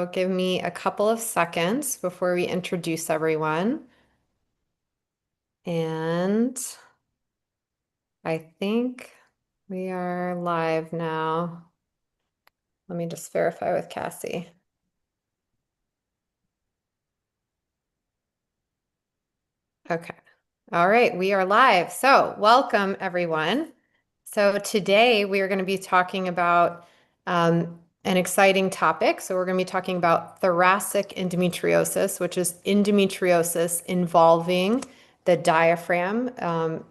So give me a couple of seconds before we introduce everyone. And I think we are live now. Let me just verify with Cassie. Okay. All right, we are live. So, welcome everyone. So, today we are going to be talking about an exciting topic. So, we're going to be talking about thoracic endometriosis, which is endometriosis involving the diaphragm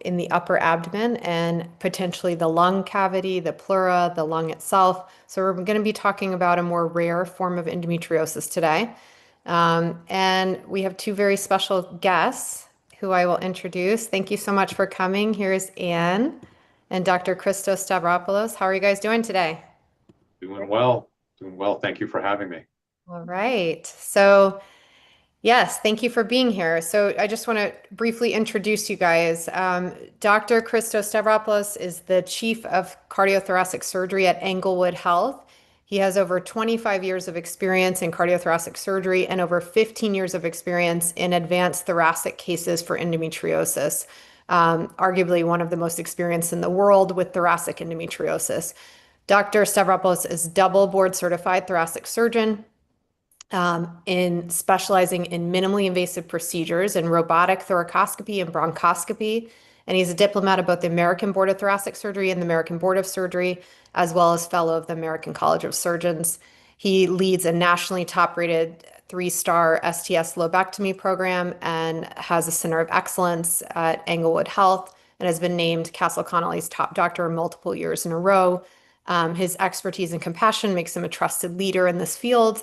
in the upper abdomen and potentially the lung cavity, the pleura, the lung itself. So, we're going to be talking about a more rare form of endometriosis today. And we have two very special guests who I will introduce. Thank you so much for coming. Here's Anne and Dr. Christos Stavropoulos. How are you guys doing today? Doing well, doing well. Thank you for having me. All right. So, yes, thank you for being here. So, I just want to briefly introduce you guys. Dr. Christos Stavropoulos is the chief of cardiothoracic surgery at Englewood Health. He has over 25 years of experience in cardiothoracic surgery and over 15 years of experience in advanced thoracic cases for endometriosis, arguably one of the most experienced in the world with thoracic endometriosis. Dr. Stavropoulos is double board certified thoracic surgeon in specializing in minimally invasive procedures and robotic thoracoscopy and bronchoscopy. And he's a diplomat of both the American Board of Thoracic Surgery and the American Board of Surgery, as well as fellow of the American College of Surgeons. He leads a nationally top-rated three-star STS lobectomy program and has a center of excellence at Englewood Health and has been named Castle Connolly's top doctor multiple years in a row. His expertise and compassion makes him a trusted leader in this field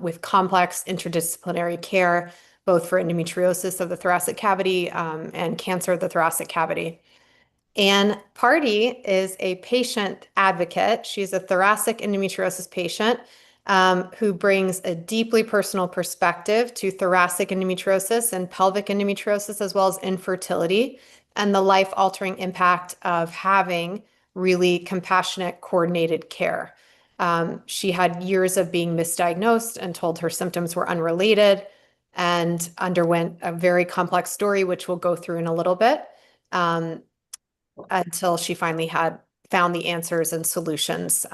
with complex interdisciplinary care, both for endometriosis of the thoracic cavity and cancer of the thoracic cavity. Anne Party is a patient advocate. She's a thoracic endometriosis patient who brings a deeply personal perspective to thoracic endometriosis and pelvic endometriosis, as well as infertility and the life-altering impact of having really compassionate, coordinated care. She had years of being misdiagnosed and told her symptoms were unrelated and underwent a very complex story, which we'll go through in a little bit. Until she finally had found the answers and solutions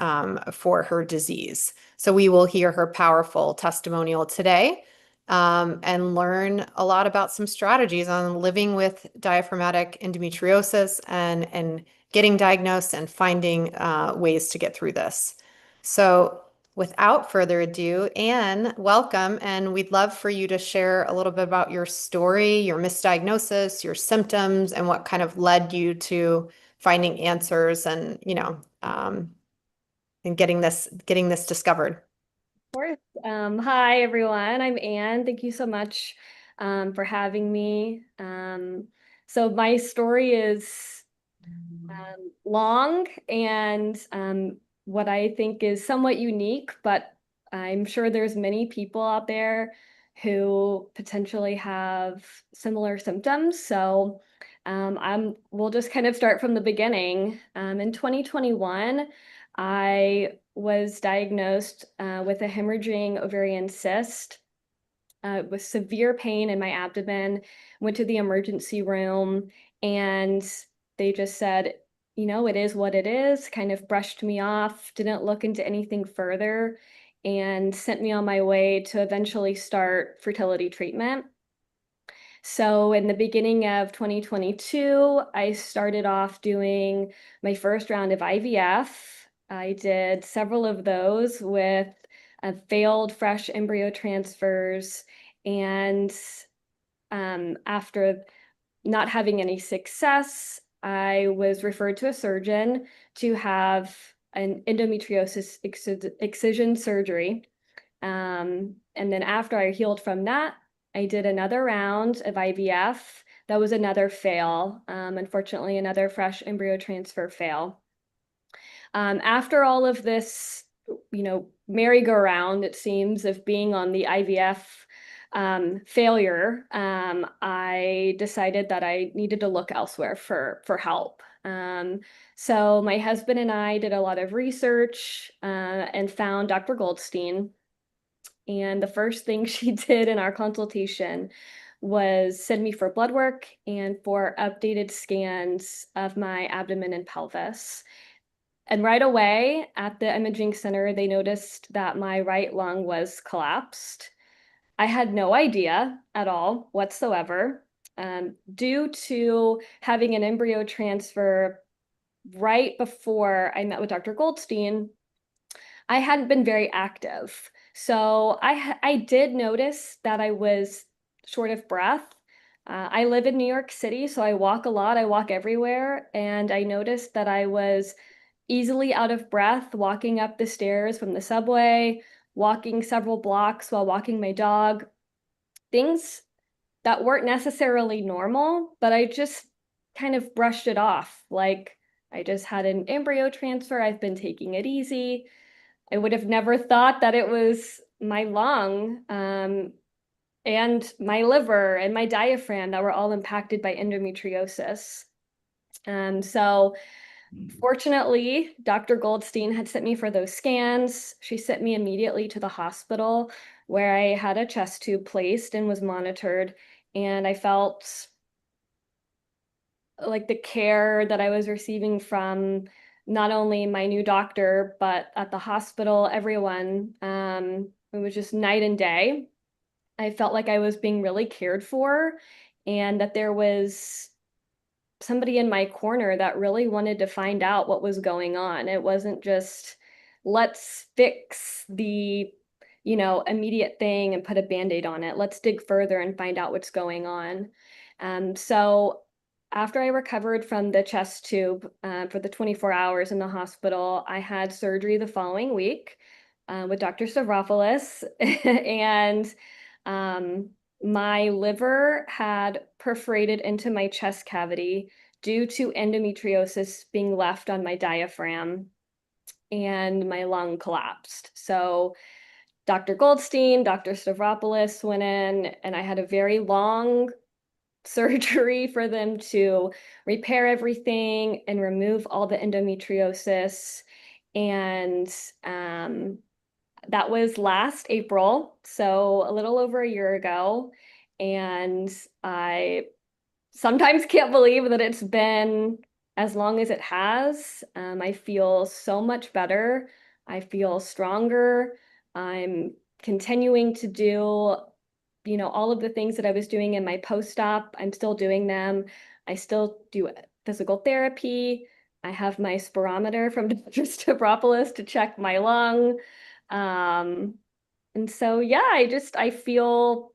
for her disease. So we will hear her powerful testimonial today and learn a lot about some strategies on living with diaphragmatic endometriosis and getting diagnosed and finding ways to get through this. So without further ado, Anne, welcome, and we'd love for you to share a little bit about your story, your misdiagnosis, your symptoms, and what kind of led you to finding answers and, and getting this discovered. Of course. Hi, everyone. I'm Anne. Thank you so much for having me. So my story is long and what I think is somewhat unique, but I'm sure there's many people out there who potentially have similar symptoms. So we'll just kind of start from the beginning. In 2021, I was diagnosed with a hemorrhaging ovarian cyst with severe pain in my abdomen, went to the emergency room, and they just said, you know, it is what it is, kind of brushed me off, didn't look into anything further, and sent me on my way to eventually start fertility treatment. So in the beginning of 2022, I started off doing my first round of IVF. I did several of those with failed fresh embryo transfers. And after not having any success, I was referred to a surgeon to have an endometriosis excision surgery. And then after I healed from that, I did another round of IVF. That was another fail. Unfortunately, another fresh embryo transfer fail. After all of this, merry-go-round, it seems, of being on the IVF failure, I decided that I needed to look elsewhere for help. So my husband and I did a lot of research and found Dr. Goldstein. And the first thing she did in our consultation was send me for blood work and for updated scans of my abdomen and pelvis. And right away at the imaging center, they noticed that my right lung was collapsed. I had no idea at all whatsoever. Due to having an embryo transfer right before I met with Dr. Goldstein, I hadn't been very active. So I did notice that I was short of breath. I live in New York City, so I walk a lot. I walk everywhere, and I noticed that I was easily out of breath walking up the stairs from the subway, walking several blocks while walking my dog. Things that weren't necessarily normal, but I just kind of brushed it off. Like I just had an embryo transfer. I've been taking it easy. I would have never thought that it was my lung, and my liver and my diaphragm that were all impacted by endometriosis. So fortunately, Dr. Goldstein had sent me for those scans. She sent me immediately to the hospital where I had a chest tube placed and was monitored. And I felt like the care that I was receiving from not only my new doctor, but at the hospital, everyone, it was just night and day. I felt like I was being really cared for and that there was somebody in my corner that really wanted to find out what was going on. It wasn't just let's fix the, immediate thing and put a band-aid on it. Let's dig further and find out what's going on. So after I recovered from the chest tube for the 24 hours in the hospital, I had surgery the following week with Dr. Stavropoulos. And my liver had perforated into my chest cavity due to endometriosis being left on my diaphragm, and my lung collapsed. So Dr. Goldstein, Dr. Stavropoulos went in, and I had a very long surgery for them to repair everything and remove all the endometriosis. And that was last April, so a little over a year ago. And I sometimes can't believe that it's been as long as it has. I feel so much better. I feel stronger. I'm continuing to do, all of the things that I was doing in my post-op. I'm still doing them. I still do physical therapy. I have my spirometer from Dr. Stavropoulos to check my lung. And so, yeah, I feel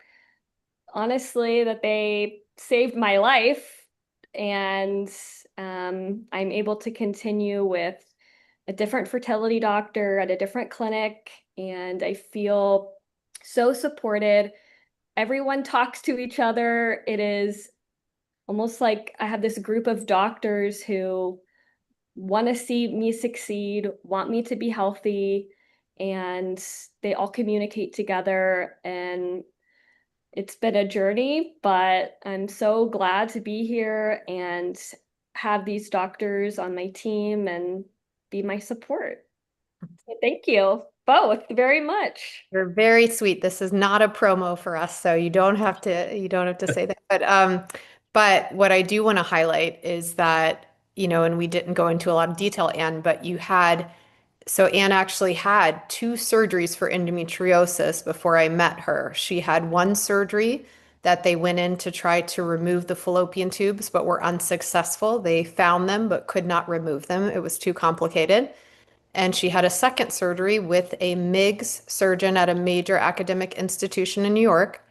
honestly that they saved my life, and I'm able to continue with a different fertility doctor at a different clinic, and I feel so supported. Everyone talks to each other. It is almost like I have this group of doctors who want to see me succeed, want me to be healthy, and they all communicate together. And it's been a journey, but I'm so glad to be here and have these doctors on my team and be my support. So thank you both very much. You're very sweet. This is not a promo for us, so you don't have to say that. But what I do want to highlight is that, and we didn't go into a lot of detail, Anne, but so Anne actually had two surgeries for endometriosis before I met her. She had one surgery that they went in to try to remove the fallopian tubes, but were unsuccessful. They found them, but could not remove them. It was too complicated. And she had a second surgery with a MIGS surgeon at a major academic institution in New York,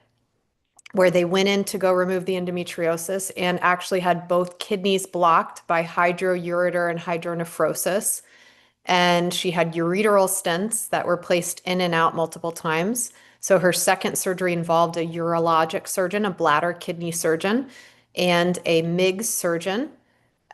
where they went in to go remove the endometriosis and actually had both kidneys blocked by hydroureter and hydronephrosis. And she had ureteral stents that were placed in and out multiple times. So her second surgery involved a urologic surgeon, a bladder kidney surgeon, and a MIGS surgeon.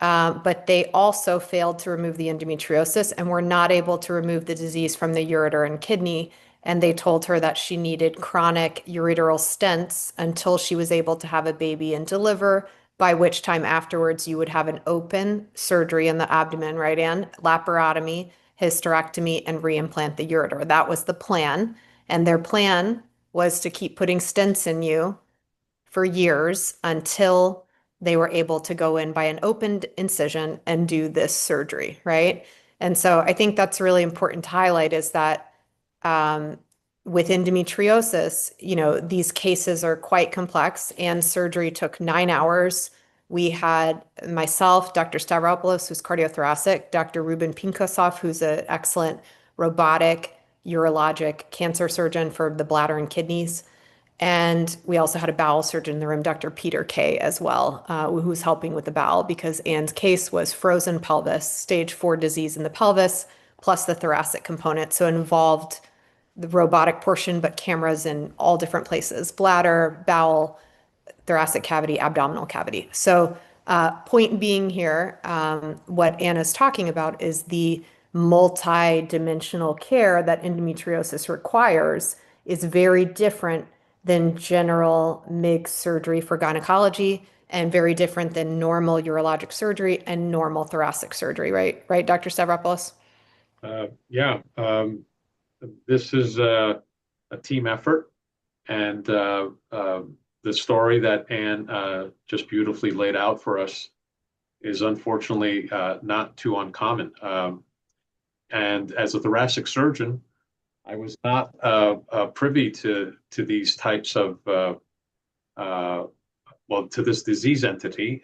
But they also failed to remove the endometriosis and were not able to remove the disease from the ureter and kidney. And they told her that she needed chronic ureteral stents until she was able to have a baby and deliver, by which time afterwards you would have an open surgery in the abdomen, right, Anne? Laparotomy, hysterectomy, and reimplant the ureter. That was the plan. And their plan was to keep putting stents in you for years until they were able to go in by an opened incision and do this surgery, right? And so I think that's really important to highlight is that um, with endometriosis, these cases are quite complex and surgery took 9 hours. We had myself, Dr. Stavropoulos, who's cardiothoracic, Dr. Ruben Pinkosov, who's an excellent robotic urologic cancer surgeon for the bladder and kidneys. And we also had a bowel surgeon in the room, Dr. Peter Kay, as well, who was helping with the bowel because Anne's case was frozen pelvis, stage 4 disease in the pelvis, plus the thoracic component. So it involved the robotic portion, but cameras in all different places, bladder, bowel, thoracic cavity, abdominal cavity. So, point being here, what Anna's talking about is the multi-dimensional care that endometriosis requires is very different than general MIG surgery for gynecology and very different than normal urologic surgery and normal thoracic surgery, right? Right, Dr. Stavropoulos? Yeah, this is a team effort, and the story that Anne just beautifully laid out for us is unfortunately not too uncommon. And as a thoracic surgeon, I was not privy to these types of to this disease entity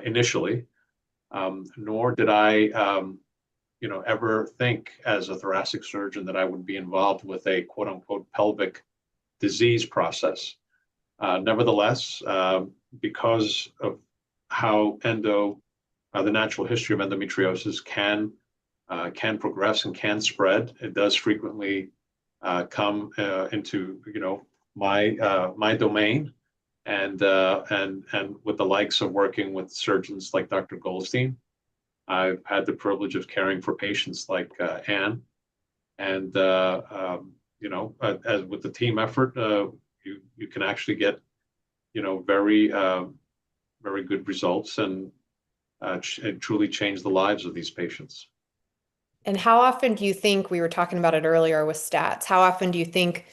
initially, nor did I ever think as a thoracic surgeon that I would be involved with a quote unquote pelvic disease process. Nevertheless, because of how the natural history of endometriosis can progress and can spread, it does frequently come into my domain, and with the likes of working with surgeons like Dr. Goldstein, I've had the privilege of caring for patients like Anne, and as with the team effort, you can actually get very good results and truly change the lives of these patients. And how often do you think, we were talking about it earlier with stats, how often do you think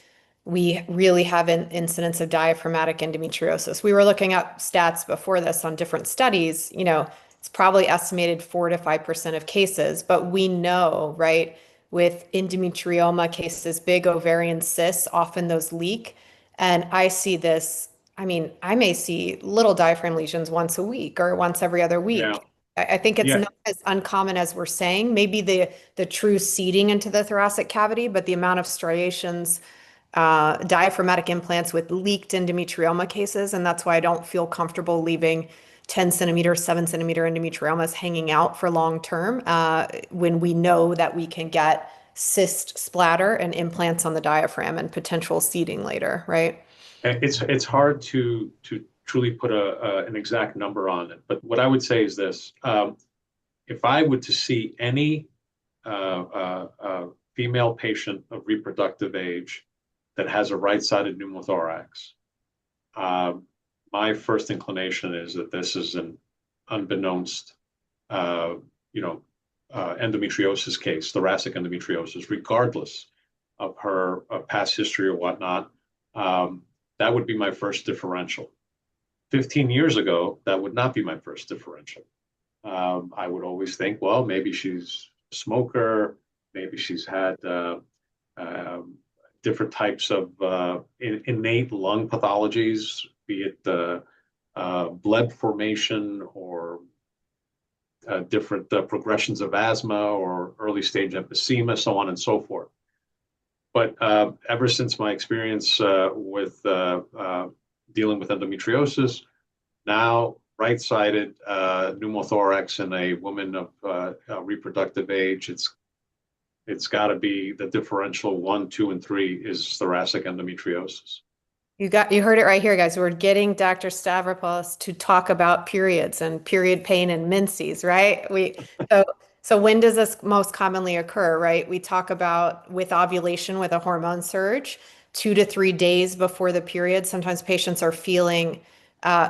we really have an incidence of diaphragmatic endometriosis? We were looking up stats before this on different studies. It's probably estimated 4 to 5% of cases, but we know, right, with endometrioma cases, big ovarian cysts, often those leak. And I see this, I mean, I may see little diaphragm lesions once a week or once every other Yeah, week. I think it's yeah, not as uncommon as we're saying. Maybe the true seeding into the thoracic cavity, but the amount of striations, diaphragmatic implants with leaked endometrioma cases, and that's why I don't feel comfortable leaving 10 centimeter, 7 centimeter endometriomas hanging out for long term when we know that we can get cyst splatter and implants on the diaphragm and potential seeding later, right? it's hard to truly put an exact number on it, but what I would say is this: if I were to see any female patient of reproductive age that has a right-sided pneumothorax, my first inclination is that this is an unbeknownst, uh, endometriosis case, thoracic endometriosis, regardless of her past history or whatnot. That would be my first differential. 15 years ago, that would not be my first differential. I would always think, well, maybe she's a smoker, maybe she's had different types of innate lung pathologies, be it blood formation or different progressions of asthma or early stage emphysema, so on and so forth. But ever since my experience with dealing with endometriosis, now right-sided pneumothorax in a woman of reproductive age, it's got to be the differential 1, 2, and 3 is thoracic endometriosis. You heard it right here, guys. We're getting Dr. Stavropoulos to talk about periods and period pain and menses, right? So so when does this most commonly occur, right? We talk about with ovulation with a hormone surge, 2 to 3 days before the period. Sometimes patients are feeling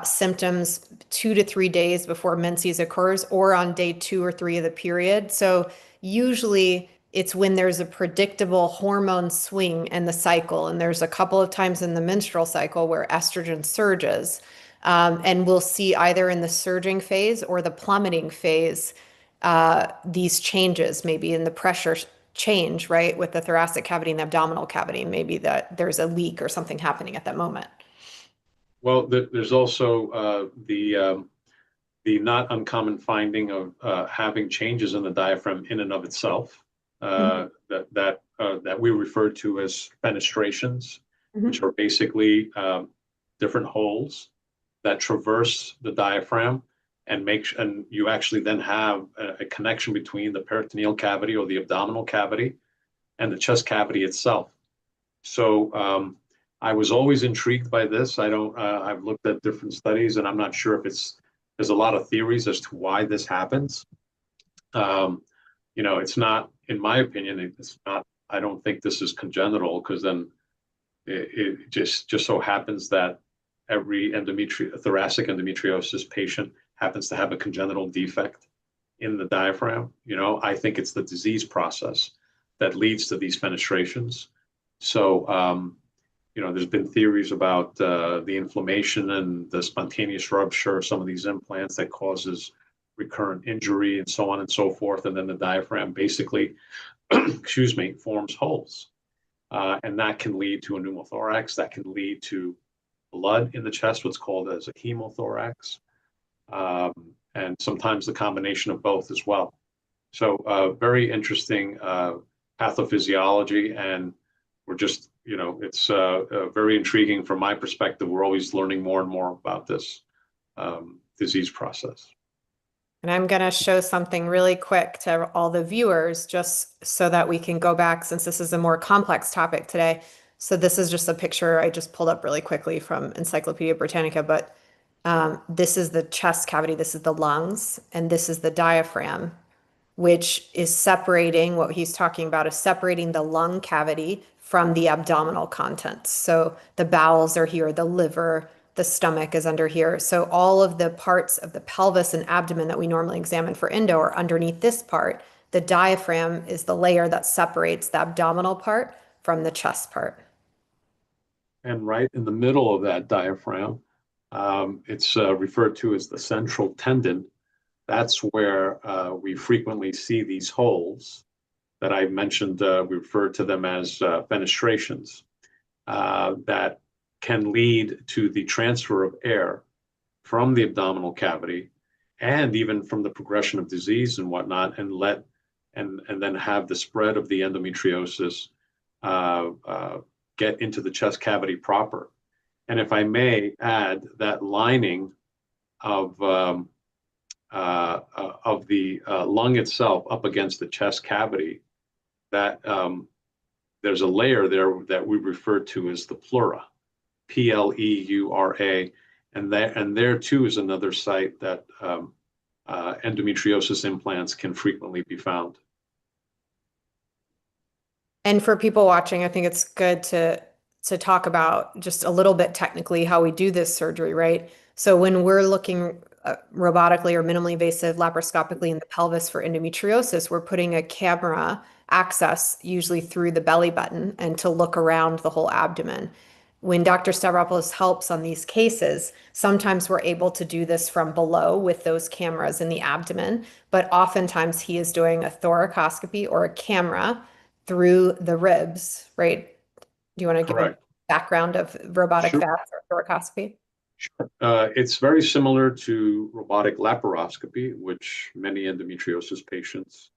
symptoms 2 to 3 days before menses occurs or on day 2 or 3 of the period. So usually It's when there's a predictable hormone swing in the cycle. And there's a couple of times in the menstrual cycle where estrogen surges. And we'll see either in the surging phase or the plummeting phase, these changes, maybe in the pressure change, right, with the thoracic cavity and the abdominal cavity. Maybe that there's a leak or something happening at that moment. Well, there's also the not uncommon finding of having changes in the diaphragm in and of itself, Mhm. that we refer to as fenestrations, which Mhm. are basically different holes that traverse the diaphragm and you actually then have a connection between the peritoneal cavity or the abdominal cavity and the chest cavity itself. So I was always intrigued by this. I don't. I've looked at different studies, and I'm not sure if there's a lot of theories as to why this happens. Um, it's not, in my opinion, it's not. I don't think this is congenital because then it just so happens that every thoracic endometriosis patient happens to have a congenital defect in the diaphragm. I think it's the disease process that leads to these fenestrations. So, there's been theories about the inflammation and the spontaneous rupture of some of these implants that causes recurrent injury and so on and so forth. And then the diaphragm basically, excuse me, forms holes. And that can lead to a pneumothorax. That can lead to blood in the chest, what's called as a hemothorax. Um, and sometimes the combination of both as well. So very interesting pathophysiology, and we're just, it's very intriguing from my perspective. We're always learning more and more about this disease process. And I'm going to show something really quick to all the viewers, just so that we can go back, since this is a more complex topic today. So this is just a picture I just pulled up really quickly from Encyclopedia Britannica, but this is the chest cavity, this is the lungs, and this is the diaphragm, which is separating, what he's talking about is separating the lung cavity from the abdominal contents. So the bowels are here, the liver, the stomach is under here. So all of the parts of the pelvis and abdomen that we normally examine for endo are underneath this part. The diaphragm is the layer that separates the abdominal part from the chest part. And right in the middle of that diaphragm, it's referred to as the central tendon. That's where we frequently see these holes that I mentioned. We refer to them as fenestrations that can lead to the transfer of air from the abdominal cavity and even from the progression of disease and whatnot, and then have the spread of the endometriosis get into the chest cavity proper. And if I may add, that lining of the lung itself up against the chest cavity, that there's a layer there that we refer to as the pleura, pleura, and there too is another site that endometriosis implants can frequently be found. And for people watching, I think it's good to talk about just a little bit technically how we do this surgery, right? So when we're looking robotically or minimally invasive laparoscopically in the pelvis for endometriosis, we're putting a camera access usually through the belly button and to look around the whole abdomen. When Dr. Stavropoulos helps on these cases, sometimes we're able to do this from below with those cameras in the abdomen, but oftentimes he is doing a thoracoscopy or a camera through the ribs, right? Do you want to give a Correct. background of robotic Sure. VATS or thoracoscopy? Sure. It's very similar to robotic laparoscopy, which many endometriosis patients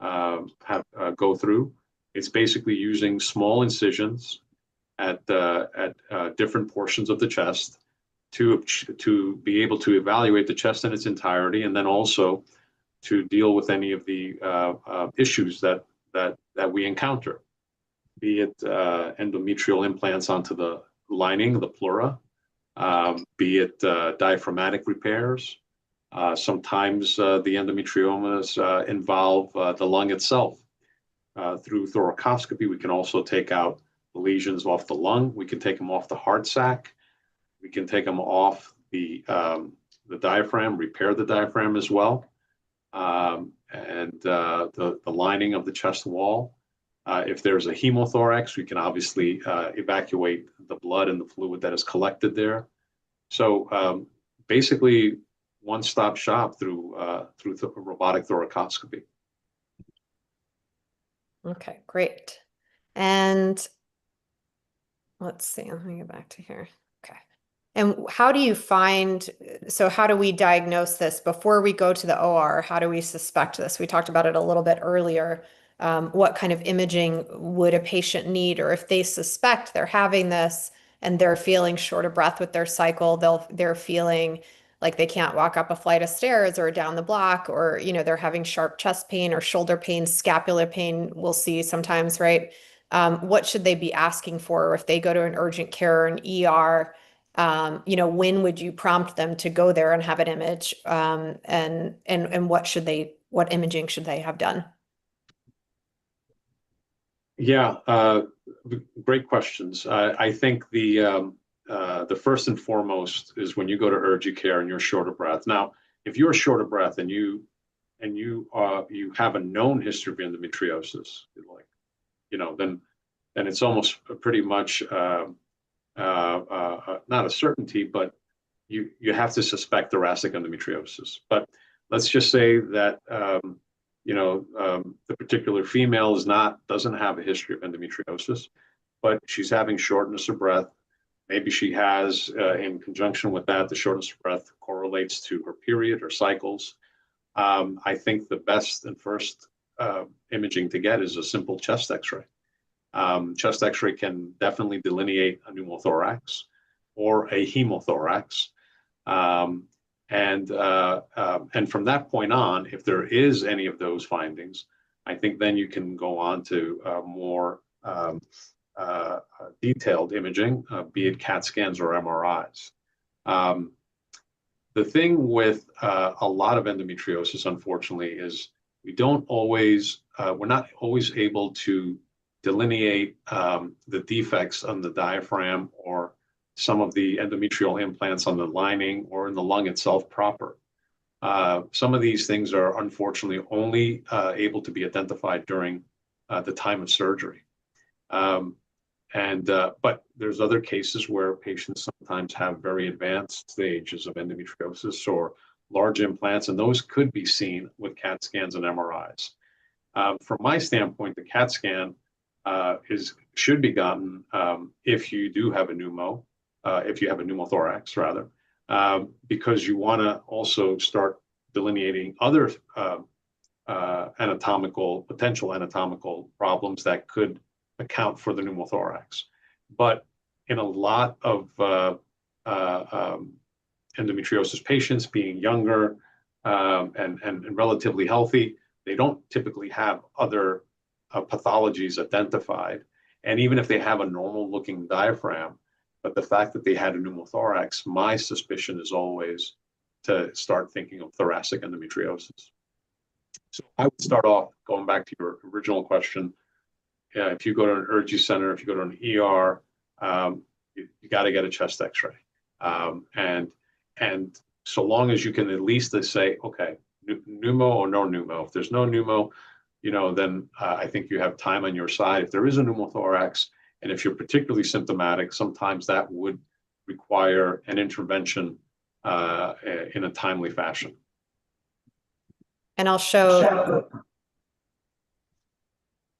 have go through. It's basically using small incisions at different portions of the chest to be able to evaluate the chest in its entirety, and then also to deal with any of the issues that we encounter, be it endometrial implants onto the lining, the pleura, be it diaphragmatic repairs. Sometimes the endometriomas involve the lung itself. Through thoracoscopy, we can also take out the lesions off the lung. We can take them off the heart sac. We can take them off the diaphragm, repair the diaphragm as well. and the lining of the chest wall. If there's a hemothorax, we can obviously evacuate the blood and the fluid that is collected there. So basically, one-stop shop through robotic thoracoscopy. Okay, great. And let's see, let me get back to here. Okay. And how do you find, so how do we diagnose this before we go to the OR? How do we suspect this? We talked about it a little bit earlier. What kind of imaging would a patient need, or if they suspect they're having this and they're feeling short of breath with their cycle, they're feeling like they can't walk up a flight of stairs or down the block, or they're having sharp chest pain or shoulder pain, scapular pain, we'll see sometimes, right? What should they be asking for? Or if they go to an urgent care or an ER, when would you prompt them to go there and have an image? And what imaging should they have done? Yeah, great questions. I think the first and foremost is when you go to urgent care and you're short of breath. Now, if you're short of breath and you have a known history of endometriosis, like then it's almost pretty much not a certainty, but you have to suspect thoracic endometriosis. But let's just say that the particular female doesn't have a history of endometriosis, but she's having shortness of breath. Maybe she has, in conjunction with that, the shortness of breath correlates to her period or cycles. I think the best and first imaging to get is a simple chest X-ray. Chest X-ray can definitely delineate a pneumothorax or a hemothorax. And from that point on, if there is any of those findings, I think then you can go on to more detailed imaging, be it CAT scans or MRIs. The thing with a lot of endometriosis, unfortunately, is we're not always able to delineate the defects on the diaphragm or some of the endometrial implants on the lining or in the lung itself proper. Some of these things are unfortunately only able to be identified during the time of surgery. But there's other cases where patients sometimes have very advanced stages of endometriosis or large implants, and those could be seen with CAT scans and MRIs. From my standpoint, the CAT scan should be gotten if you do have if you have a pneumothorax rather, because you want to also start delineating other potential anatomical problems that could account for the pneumothorax. But in a lot of endometriosis patients, being younger and relatively healthy, they don't typically have other pathologies identified. And even if they have a normal looking diaphragm, but the fact that they had a pneumothorax, my suspicion is always to start thinking of thoracic endometriosis. So I would start off going back to your original question. If you go to an urgent center, if you go to an ER, you got to get a chest X-ray. And so long as you can at least say, okay, pneumo or no pneumo. If there's no pneumo, then I think you have time on your side. If there is a pneumothorax, and if you're particularly symptomatic, sometimes that would require an intervention in a timely fashion. And I'll show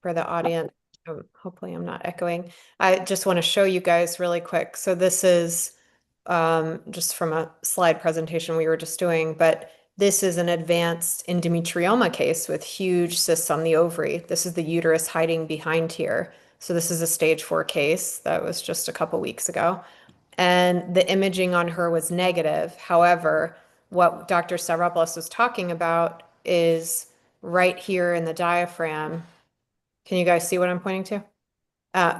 for the audience, hopefully I'm not echoing. I just want to show you guys really quick. So this is just from a slide presentation we were just doing, but this is an advanced endometrioma case with huge cysts on the ovary. This is the uterus hiding behind here. So this is a stage 4 case that was just a couple weeks ago. And the imaging on her was negative. However, what Dr. Stavropoulos was talking about is right here in the diaphragm. Can you guys see what I'm pointing to?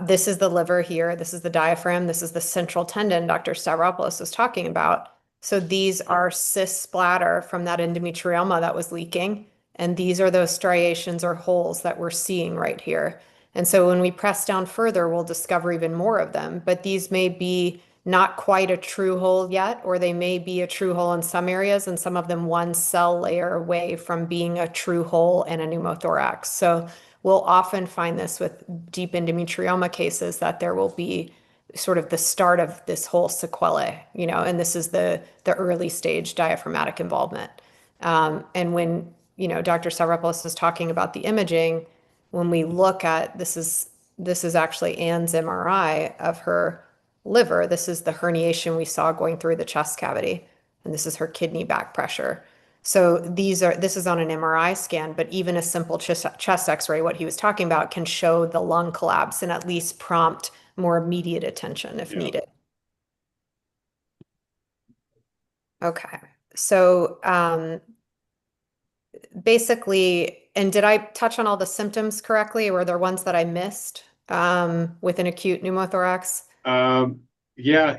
This is the liver here. This is the diaphragm. This is the central tendon Dr. Stavropoulos was talking about. So these are cyst splatter from that endometrioma that was leaking. And these are those striations or holes that we're seeing right here. And so when we press down further, we'll discover even more of them. But these may be not quite a true hole yet, or they may be a true hole in some areas, and some of them one cell layer away from being a true hole in a pneumothorax. So we'll often find this with deep endometrioma cases that there will be sort of the start of this whole sequelae, and this is the early stage diaphragmatic involvement. And when, Dr. Stavropoulos is talking about the imaging, when we look at this is actually Anne's MRI of her liver. This is the herniation we saw going through the chest cavity, and this is her kidney back pressure. So this is on an MRI scan, but even a simple chest X-ray, what he was talking about, can show the lung collapse and at least prompt more immediate attention if Yeah. needed. Okay. So basically, and did I touch on all the symptoms correctly, or were there ones that I missed with an acute pneumothorax? Yeah,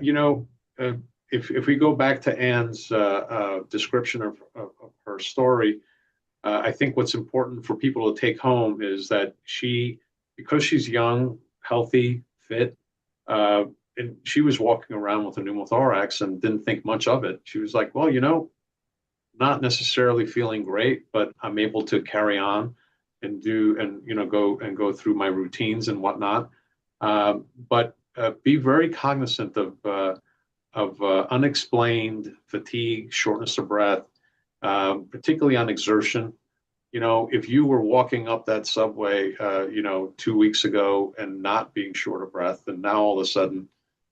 if we go back to Anne's description of her story, I think what's important for people to take home is that because she's young, healthy, fit, and she was walking around with a pneumothorax and didn't think much of it. She was like, well, not necessarily feeling great, but I'm able to carry on and go through my routines and whatnot. But be very cognizant of unexplained fatigue, shortness of breath, particularly on exertion. If you were walking up that subway, 2 weeks ago and not being short of breath, and now all of a sudden,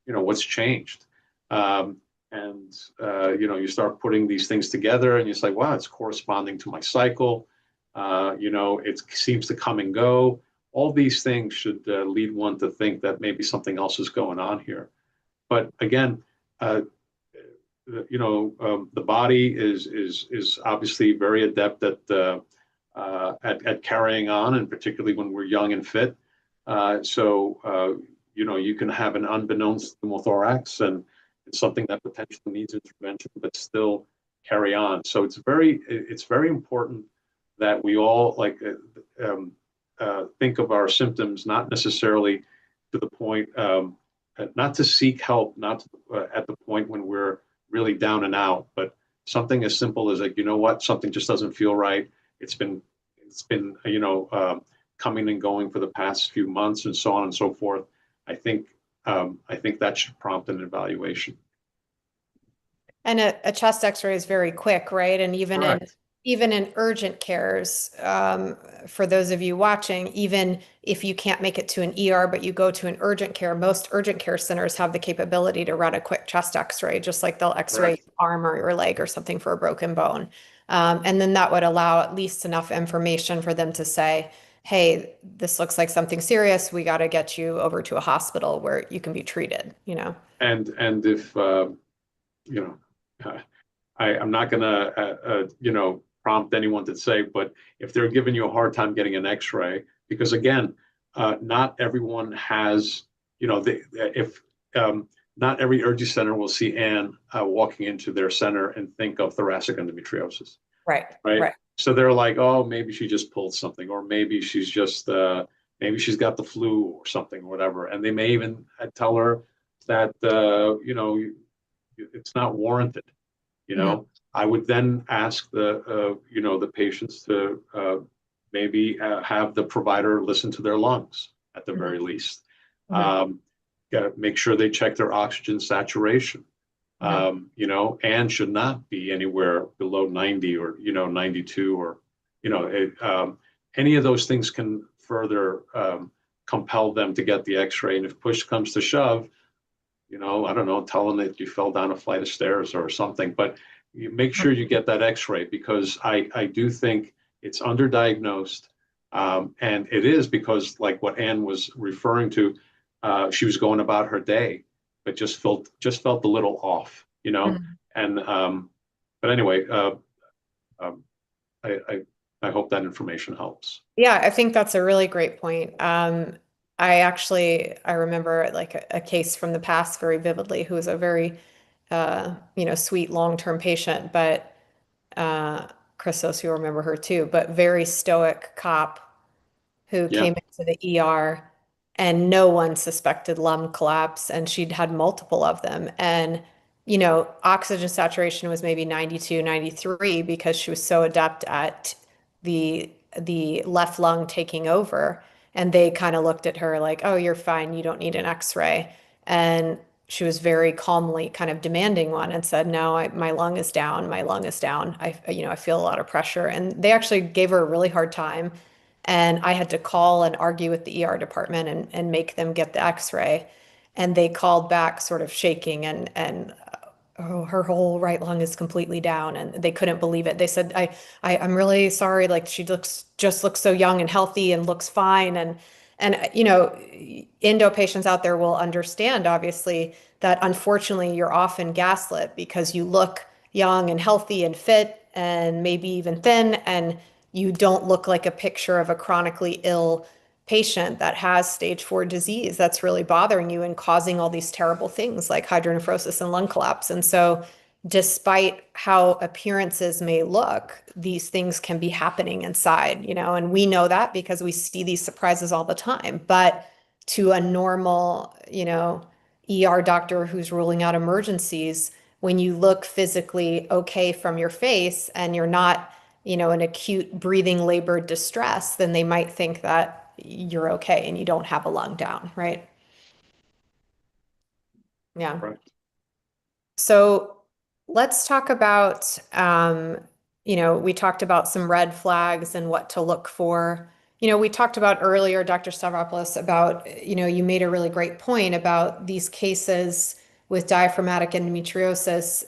what's changed? And you start putting these things together, and you say, wow, it's corresponding to my cycle. It seems to come and go. All these things should lead one to think that maybe something else is going on here. But again, the body is obviously very adept at carrying on, and particularly when we're young and fit. So you can have an unbeknownst pneumothorax, and it's something that potentially needs intervention, but still carry on. So it's very important that we all think of our symptoms not necessarily to the point, not to seek help, not to, at the point when we're really down and out, but something as simple as what, something just doesn't feel right. It's been coming and going for the past few months, and so on and so forth. I think that should prompt an evaluation. And a chest X-ray is very quick, right? And Correct. even in urgent cares, for those of you watching, even if you can't make it to an ER, but you go to an urgent care, most urgent care centers have the capability to run a quick chest X-ray, just like they'll X-ray Correct. your arm or your leg or something for a broken bone. And then that would allow at least enough information for them to say, hey, this looks like something serious. We got to get you over to a hospital where you can be treated. And if you know, I'm not going to prompt anyone to say, but if they're giving you a hard time getting an X-ray, because again, not everyone has, if not every urgent center will see Anne walking into their center and think of thoracic endometriosis, Right, right? right. So they're like, oh, maybe she just pulled something, or maybe she's just, maybe she's got the flu or something, or whatever. And they may even tell her that, it's not warranted. Mhm. I would then ask the patients to maybe have the provider listen to their lungs at the Mhm. very least. Mhm. Make sure they check their oxygen saturation. Mhm. And should not be anywhere below 90 or 92, or any of those things can further compel them to get the X-ray. And if push comes to shove, I don't know, tell them that you fell down a flight of stairs or something. But you make sure you get that X-ray, because I do think it's underdiagnosed. And it is because, like what Anne was referring to, she was going about her day, but just felt a little off. Mhm. And but anyway, um, I I hope that information helps. Yeah, I think that's a really great point. I remember like a case from the past very vividly who was a very sweet long-term patient, but Christos, you remember her too, but very stoic cop who Yeah. came into the ER. and no one suspected lung collapse, and she'd had multiple of them. And, oxygen saturation was maybe 92, 93 because she was so adept at the left lung taking over. And they kind of looked at her like, oh, you're fine, you don't need an X-ray. And she was very calmly kind of demanding one and said, no, my lung is down, my lung is down. I feel a lot of pressure. And they actually gave her a really hard time. And I had to call and argue with the ER department and make them get the X-ray. And they called back sort of shaking and oh, her whole right lung is completely down, and they couldn't believe it. They said, I'm really sorry. Like she looks so young and healthy and looks fine. And endo patients out there will understand, obviously, that unfortunately you're often gaslit because you look young and healthy and fit and maybe even thin, and you don't look like a picture of a chronically ill patient that has stage 4 disease that's really bothering you and causing all these terrible things like hydronephrosis and lung collapse. And so, despite how appearances may look, these things can be happening inside, and we know that because we see these surprises all the time. But to a normal, ER doctor who's ruling out emergencies, when you look physically okay from your face and you're not, in acute breathing labor distress, then they might think that you're okay and you don't have a lung down, right? Yeah. Right. So let's talk about, we talked about some red flags and what to look for. We talked about earlier, Dr. Stavropoulos, about, you made a really great point about these cases with diaphragmatic endometriosis.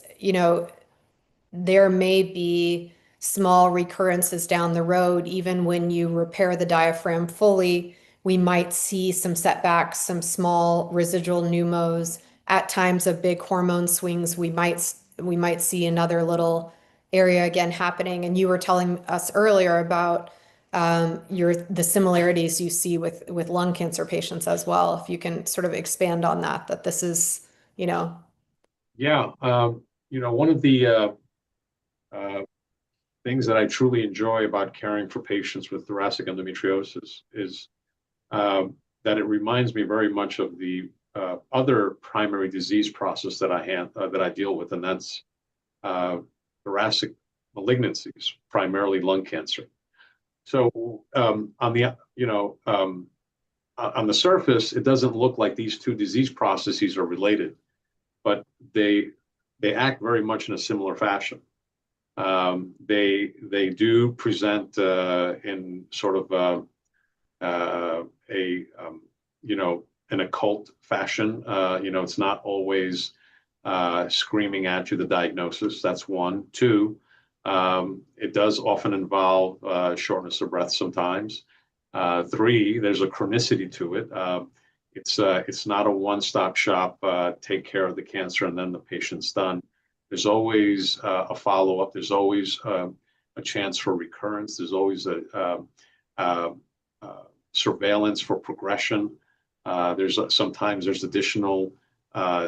There may be small recurrences down the road. Even when you repair the diaphragm fully, we might see some setbacks, some small residual pneumos. At times of big hormone swings, we might see another little area again happening. And you were telling us earlier about the similarities you see with lung cancer patients as well. If you can sort of expand on that this is, Yeah. One of the uh, things that I truly enjoy about caring for patients with thoracic endometriosis is that it reminds me very much of the other primary disease process that I deal with, and that's thoracic malignancies, primarily lung cancer. So on the surface, it doesn't look like these two disease processes are related, but they act very much in a similar fashion. They do present in sort of an occult fashion. It's not always screaming at you the diagnosis. That's one. Two, it does often involve shortness of breath sometimes. Three, there's a chronicity to it. It's not a one-stop shop, take care of the cancer and then the patient's done. There's always a follow-up. There's always a chance for recurrence. There's always a surveillance for progression. Sometimes there's additional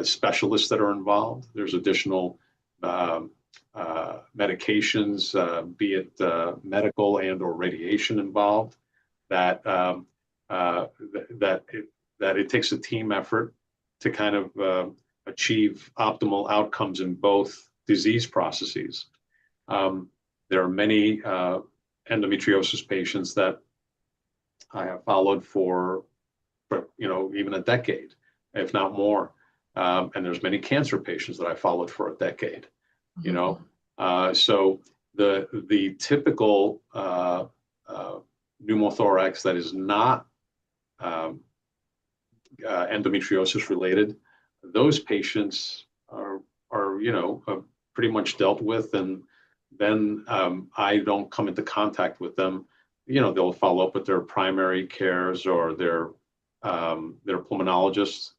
specialists that are involved. There's additional medications, be it medical and or radiation involved. That it takes a team effort to kind of achieve optimal outcomes in both disease processes. There are many endometriosis patients that I have followed for even a decade, if not more. And there's many cancer patients that I followed for a decade. So the typical pneumothorax that is not endometriosis related, those patients are pretty much dealt with, and then I don't come into contact with them. They'll follow up with their primary cares or their pulmonologists,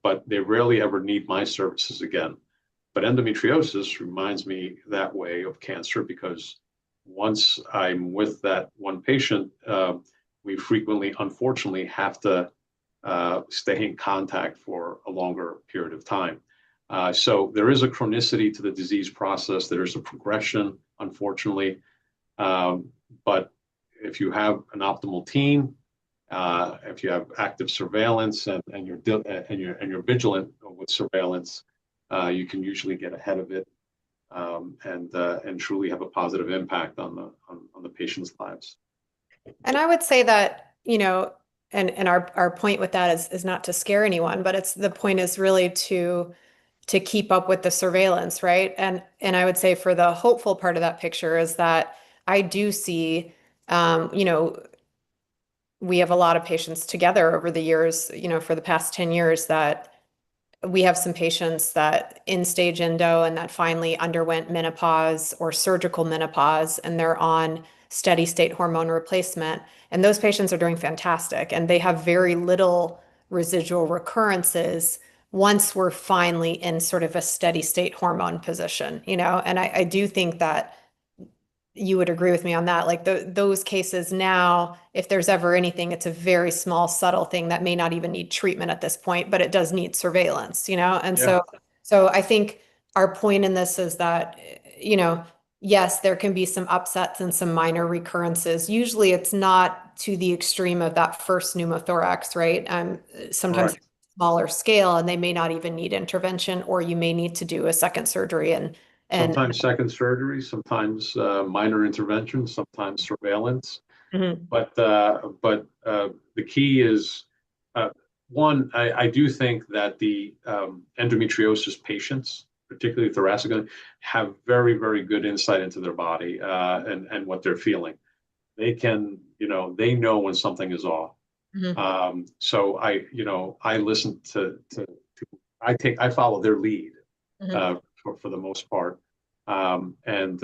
but they rarely ever need my services again. But endometriosis reminds me that way of cancer, because once I'm with that one patient, we frequently, unfortunately, have to stay in contact for a longer period of time. So there is a chronicity to the disease process. There is a progression, unfortunately. But if you have an optimal team If you have active surveillance and you're vigilant with surveillance, you can usually get ahead of it, and truly have a positive impact on the patient's lives. And I would say that, and our point with that is not to scare anyone, but it's the point is really to keep up with the surveillance, right? And I would say for the hopeful part of that picture is that I do see, we have a lot of patients together over the years, for the past 10 years that we have some patients that in stage endo and that finally underwent menopause or surgical menopause, and they're on steady state hormone replacement. And those patients are doing fantastic, and they have very little residual recurrences once we're finally in sort of a steady state hormone position, and I do think that you would agree with me on that. Like those cases now, if there's ever anything, it's a very small, subtle thing that may not even need treatment at this point, but it does need surveillance, And Yeah. so I think our point in this is that, yes, there can be some upsets and some minor recurrences. Usually it's not to the extreme of that first pneumothorax, right? Sometimes Right. smaller scale, and they may not even need intervention, or you may need to do a second surgery and Sometimes second surgery, sometimes minor intervention, sometimes surveillance. Mhm. But the key is, one, I do think that the endometriosis patients, particularly thoracic, have very, very good insight into their body, and what they're feeling. They can, they know when something is off. Mhm. So I listen I follow their lead, Mhm. for the most part. And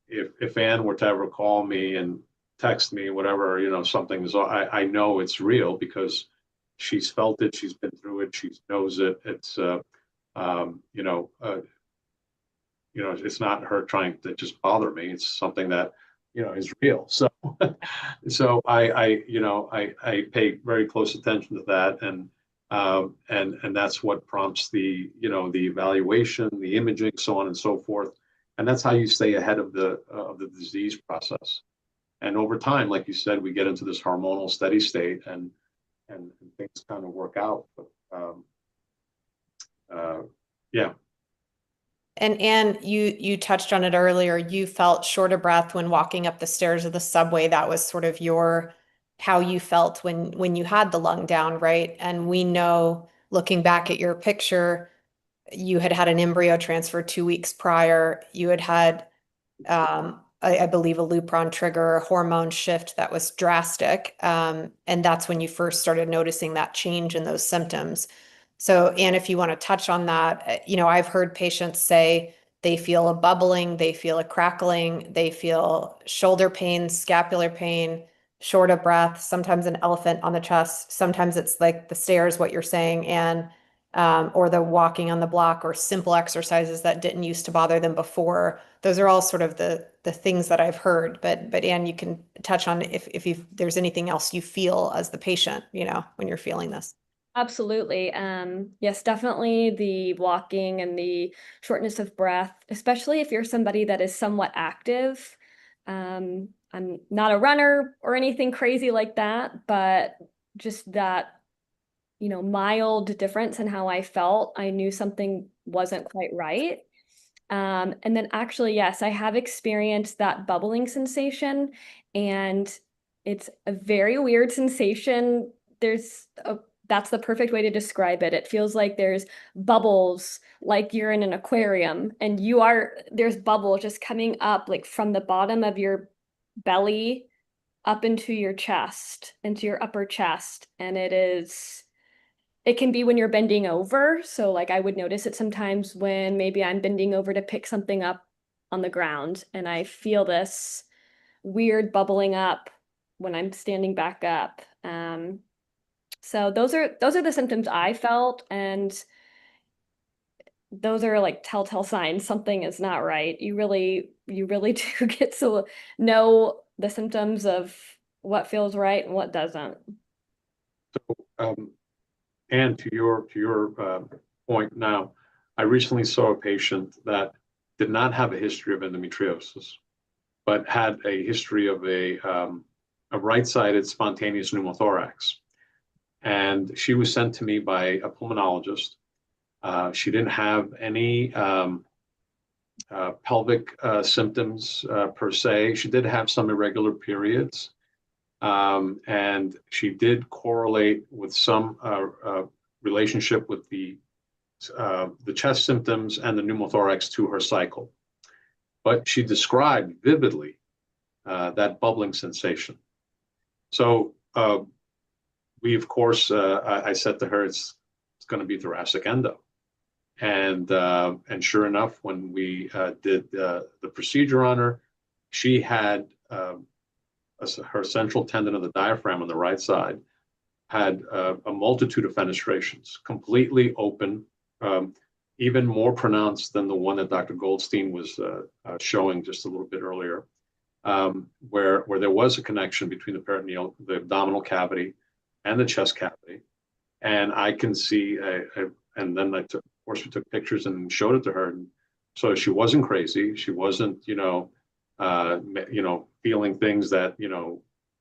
if Anne were to ever call me and text me, whatever, something is, I know it's real because she's felt it, she's been through it, she knows it. It's, it's not her trying to just bother me. It's something that, is real. So, so I pay very close attention to that, and that's what prompts the evaluation, the imaging, so on and so forth, and that's how you stay ahead of the disease process. And over time, like you said, we get into this hormonal steady state, and things kind of work out. But yeah. And you touched on it earlier. You felt short of breath when walking up the stairs of the subway. That was sort of your how you felt when you had the lung down, right? And we know, looking back at your picture, you had had an embryo transfer 2 weeks prior. You had had I believe a Lupron trigger, a hormone shift that was drastic. And that's when you first started noticing that change in those symptoms. So, and if you want to touch on that, I've heard patients say they feel a bubbling, they feel a crackling, they feel shoulder pain, scapular pain, short of breath, sometimes an elephant on the chest, sometimes it's like the stairs, what you're saying, and or the walking on the block or simple exercises that didn't used to bother them before. Those are all sort of the things that I've heard. But Anne, you can touch on if there's anything else you feel as the patient, when you're feeling this. Absolutely. Yes, definitely the walking and the shortness of breath, especially if you're somebody that is somewhat active. I'm not a runner or anything crazy like that, but just that, mild difference in how I felt. I knew something wasn't quite right. And then actually, yes, I have experienced that bubbling sensation, and it's a very weird sensation. That's the perfect way to describe it. It feels like there's bubbles, like you're in an aquarium, and there's bubbles just coming up like from the bottom of your belly up into your chest, into your upper chest. And it can be when you're bending over. So like I would notice it sometimes when maybe I'm bending over to pick something up on the ground, and I feel this weird bubbling up when I'm standing back up. So those are the symptoms I felt, and those are like telltale signs something is not right. You really do get to know the symptoms of what feels right and what doesn't. Um, and to your point now, I recently saw a patient that did not have a history of endometriosis, but had a history of a a right-sided spontaneous pneumothorax. And she was sent to me by a pulmonologist. She didn't have any pelvic symptoms per se. She did have some irregular periods. And she did correlate with some relationship with the chest symptoms and the pneumothorax to her cycle. But she described vividly that bubbling sensation. So we, of course, I said to her, it's going to be thoracic endo. And sure enough, when we did the procedure on her, she had her central tendon of the diaphragm on the right side had a multitude of fenestrations, completely open, even more pronounced than the one that Dr. Goldstein was showing just a little bit earlier, where there was a connection between the peritoneal, the abdominal cavity, and the chest cavity. And I can see, and then of course, we took pictures and showed it to her. And so she wasn't crazy. She wasn't, feeling things that,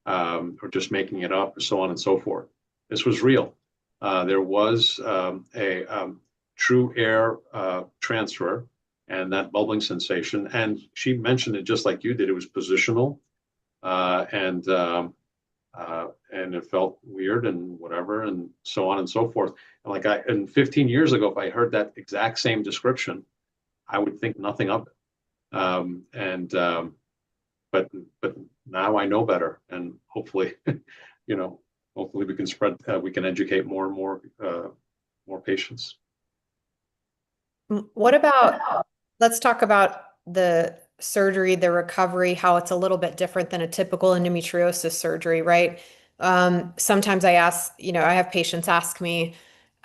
or just making it up, or so on and so forth. This was real. There was a true air transfer and that bubbling sensation. And she mentioned it just like you did. It was positional, and it felt weird and whatever, and so on and so forth. And 15 years ago, if I heard that exact same description, I would think nothing of it. But now I know better, and hopefully, hopefully we can we can educate more and more patients. What about, let's talk about the surgery, the recovery, how it's a little bit different than a typical endometriosis surgery, right? Sometimes I have patients ask me,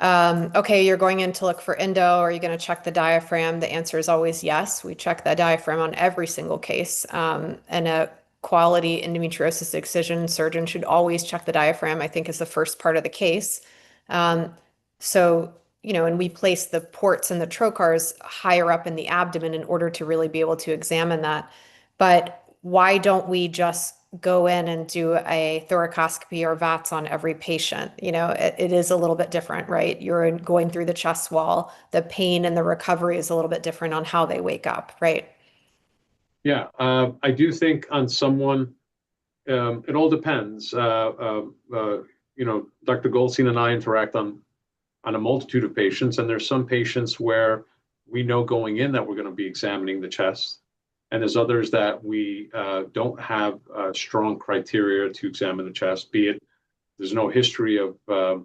okay, you're going in to look for endo. Are you going to check the diaphragm? The answer is always yes. We check the diaphragm on every single case. And a quality endometriosis excision surgeon should always check the diaphragm, I think, is the first part of the case. And we place the ports and the trocars higher up in the abdomen in order to really be able to examine that. But why don't we just go in and do a thoracoscopy or VATS on every patient? It is a little bit different, right? You're going through the chest wall. The pain and the recovery is a little bit different on how they wake up, right? Yeah, I do think on someone, it all depends. Dr. Goldstein and I interact on a multitude of patients, and there's some patients where we know going in that we're going to be examining the chest, and there's others that we don't have strong criteria to examine the chest, be it there's no history of a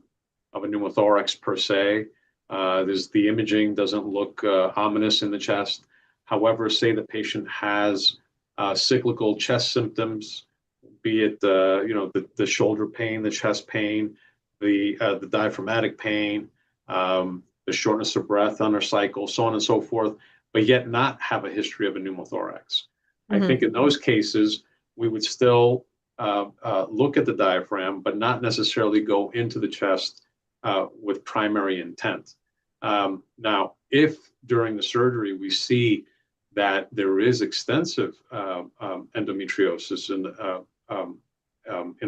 pneumothorax per se. The imaging doesn't look ominous in the chest. However, say the patient has cyclical chest symptoms, be it the shoulder pain, the chest pain, the diaphragmatic pain, the shortness of breath on their cycle, so on and so forth, but yet not have a history of a pneumothorax. I think in those cases, we would still look at the diaphragm, but not necessarily go into the chest with primary intent. Now, if during the surgery we see that there is extensive endometriosis in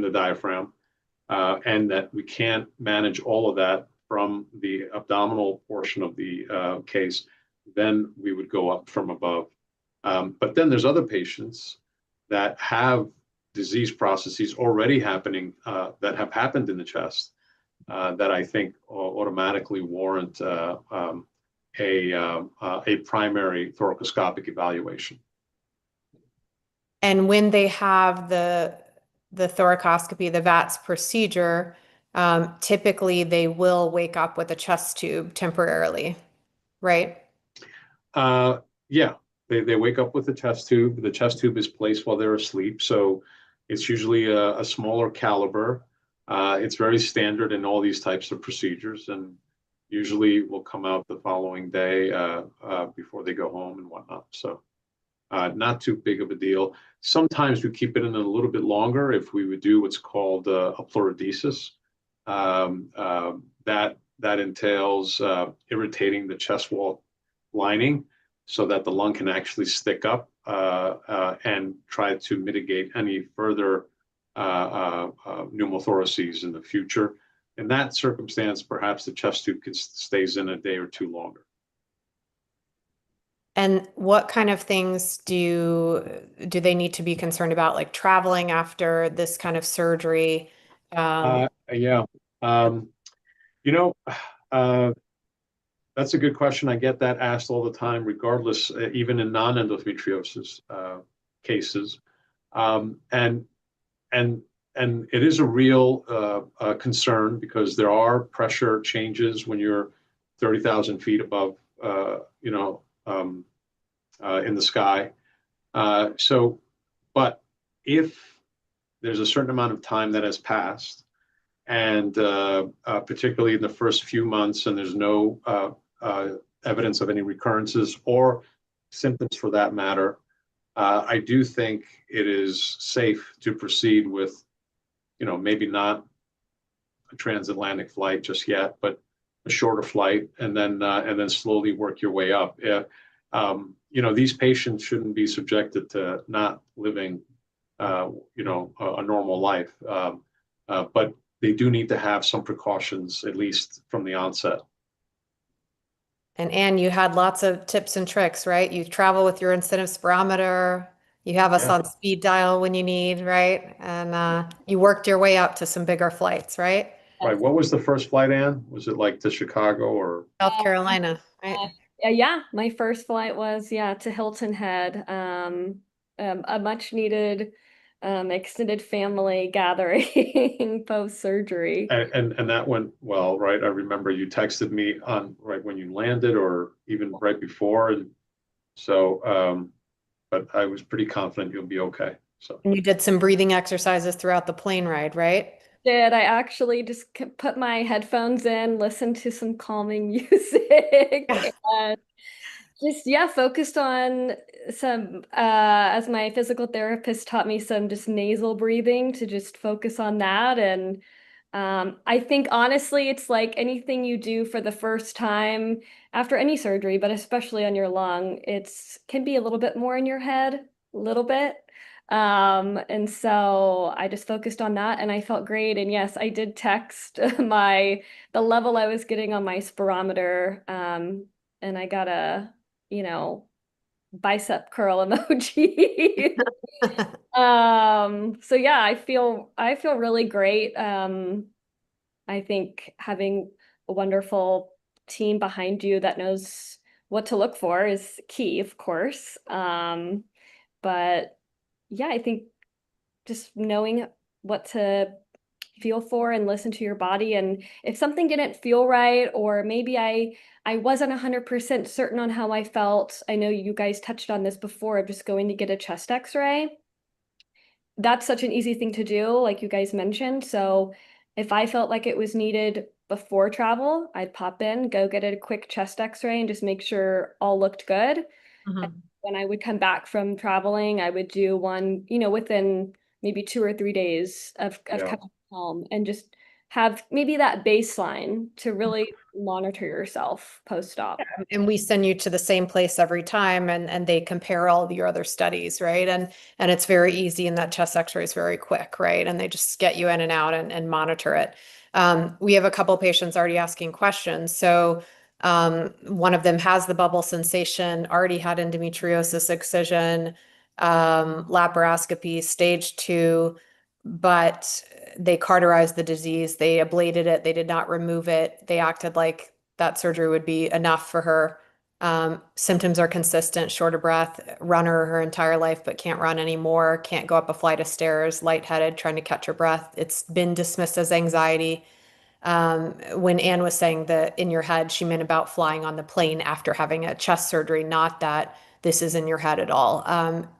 the diaphragm, and that we can't manage all of that from the abdominal portion of the case, then we would go up from above. But then there's other patients that have disease processes already happening that have happened in the chest that I think automatically warrant a primary thoracoscopic evaluation. And when they have the thoracoscopy, the VATS procedure, typically they will wake up with a chest tube temporarily, right? Yeah, they wake up with the chest tube. The chest tube is placed while they're asleep, so it's usually a smaller caliber. It's very standard in all these types of procedures, and usually will come out the following day before they go home and whatnot. So not too big of a deal. Sometimes we keep it in a little bit longer if we would do what's called a pleurodesis. That entails irritating the chest wall lining so that the lung can actually stick up and try to mitigate any further pneumothoraces in the future. In that circumstance, perhaps the chest tube stays in a day or two longer. And what kind of things do they need to be concerned about, like traveling after this kind of surgery? Yeah. Um, you know, uh, that's a good question. I get that asked all the time, regardless, even in non-endometriosis cases. Um, and and and it is a real concern because there are pressure changes when you're 30,000 feet above, in the sky. But if there's a certain amount of time that has passed, and particularly in the first few months, and there's no evidence of any recurrences or symptoms for that matter, I do think it is safe to proceed with, maybe not a transatlantic flight just yet, but a shorter flight, and then slowly work your way up. These patients shouldn't be subjected to not living, a normal life, but they do need to have some precautions, at least from the onset. And Anne, you had lots of tips and tricks, right? You travel with your incentive spirometer. You have us Yeah. on speed dial when you need, right? And you worked your way up to some bigger flights, right? Right. What was the first flight, Anne? Was it like to Chicago or? South Carolina, right? Yeah, my first flight was, yeah, to Hilton Head, a much needed extended family gathering post-surgery. And that went well, right? I remember you texted me on right when you landed, or even right before, and so, but I was pretty confident you'll be okay. So And you did some breathing exercises throughout the plane ride, right? Did I actually just put my headphones in, listen to some calming music, Yeah. and just, yeah, focused on some, as my physical therapist taught me, some just nasal breathing to just focus on that. And I think honestly, it's like anything you do for the first time after any surgery, but especially on your lung, it's can be a little bit more in your head, a little bit. And so I just focused on that and I felt great. And yes, I did text the level I was getting on my spirometer. And I got a, you know, bicep curl emoji. So yeah, I feel really great. I think having a wonderful team behind you that knows what to look for is key, of course. But yeah, I think just knowing what to feel for and listen to your body. And if something didn't feel right, or maybe I wasn't 100% certain on how I felt. I know you guys touched on this before of just going to get a chest x-ray. That's such an easy thing to do, like you guys mentioned. So if I felt like it was needed before travel, I'd pop in, go get a quick chest x-ray and just make sure all looked good. Mhm. When I would come back from traveling, I would do one, within maybe 2 or 3 days of yeah, coming home and just have maybe that baseline to really monitor yourself post-op. And we send you to the same place every time, and they compare all of your other studies, right? And it's very easy, and that chest X-ray is very quick, right? And they just get you in and out and monitor it. We have a couple patients already asking questions. So one of them has the bubble sensation, already had endometriosis excision, laparoscopy, stage 2, but they cauterized the disease. They ablated it. They did not remove it. They acted like that surgery would be enough for her. Symptoms are consistent, short of breath, runner her entire life, but can't run anymore, can't go up a flight of stairs, lightheaded, trying to catch her breath. It's been dismissed as anxiety. When Anne was saying that in your head, she meant about flying on the plane after having a chest surgery, not that this is in your head at all.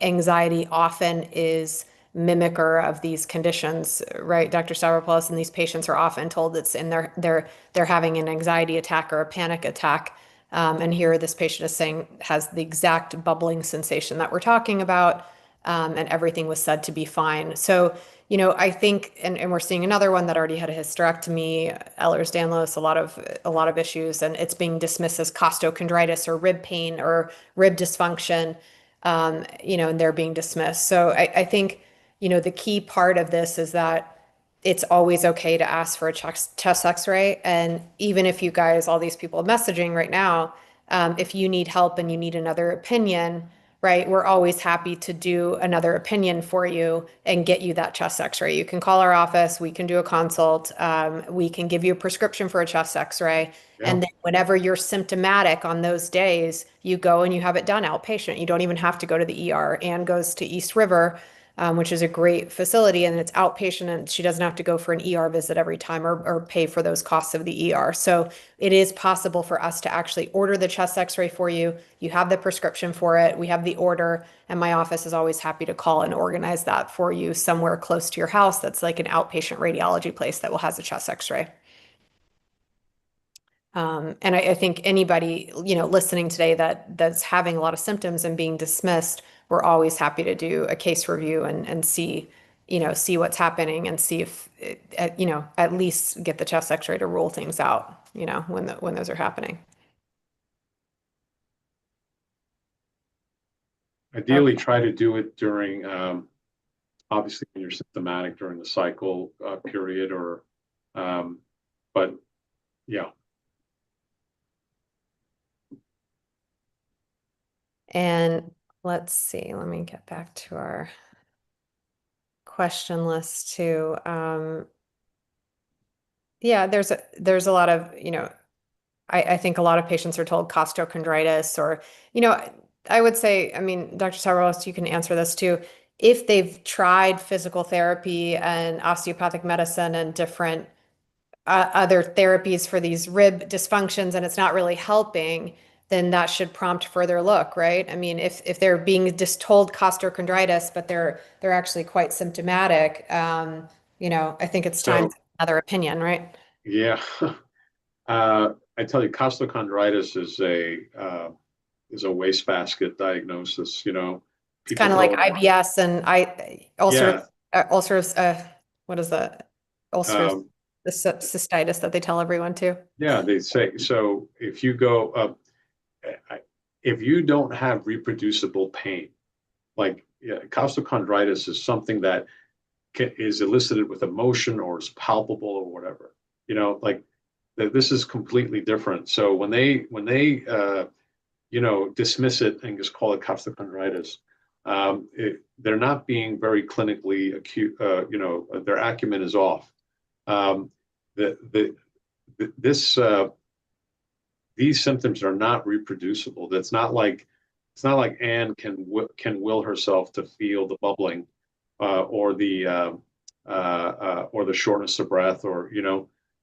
Anxiety often is mimicker of these conditions, right, Dr. Stavropoulos? And these patients are often told it's in they're having an anxiety attack or a panic attack. And here this patient is saying has the exact bubbling sensation that we're talking about, and everything was said to be fine. So, I think, and we're seeing another one that already had a hysterectomy, Ehlers-Danlos, a lot of issues, and it's being dismissed as costochondritis or rib pain or rib dysfunction, and they're being dismissed. So I think, the key part of this is that it's always okay to ask for a chest x-ray. And even if you guys, all these people messaging right now, if you need help and you need another opinion, right, we're always happy to do another opinion for you and get you that chest x-ray. You can call our office, we can do a consult, we can give you a prescription for a chest x-ray. Yeah. And then whenever you're symptomatic on those days, you go and you have it done outpatient. You don't even have to go to the ER. Anne goes to East River, which is a great facility, and it's outpatient, and she doesn't have to go for an ER visit every time or pay for those costs of the ER. So it is possible for us to actually order the chest x-ray for you. You have the prescription for it. We have the order, and my office is always happy to call and organize that for you somewhere close to your house that's like an outpatient radiology place that will has a chest x-ray. And I think anybody, listening today that's having a lot of symptoms and being dismissed, we're always happy to do a case review and see, see what's happening and see if, at least get the chest x-ray to rule things out, when those are happening. Ideally, try to do it during, obviously, when you're symptomatic during the cycle period, or, but yeah. And let's see, let me get back to our question list too. Yeah, there's a lot of, I think a lot of patients are told costochondritis or, I would say, I mean, Dr. Saros, you can answer this too. If they've tried physical therapy and osteopathic medicine and different other therapies for these rib dysfunctions and it's not really helping, then that should prompt further look, right? I mean, if they're being just told costochondritis, but they're actually quite symptomatic, I think it's time So, for another opinion, right? yeah. I tell you, costochondritis is a wastebasket diagnosis. It's People kind of like throw it. IBS and Yeah. ulcerative, what is that? Ulcerative Um, cystitis that they tell everyone to. yeah. They say, so if you go, if you don't have reproducible pain, like, yeah, costochondritis is something that is elicited with emotion or is palpable or whatever. Like, this is completely different. So when they dismiss it and just call it costochondritis, they're not being very clinically acute. Their acumen is off. Um, the this These symptoms are not reproducible. It's not like Anne can will herself to feel the bubbling, or the shortness of breath, or.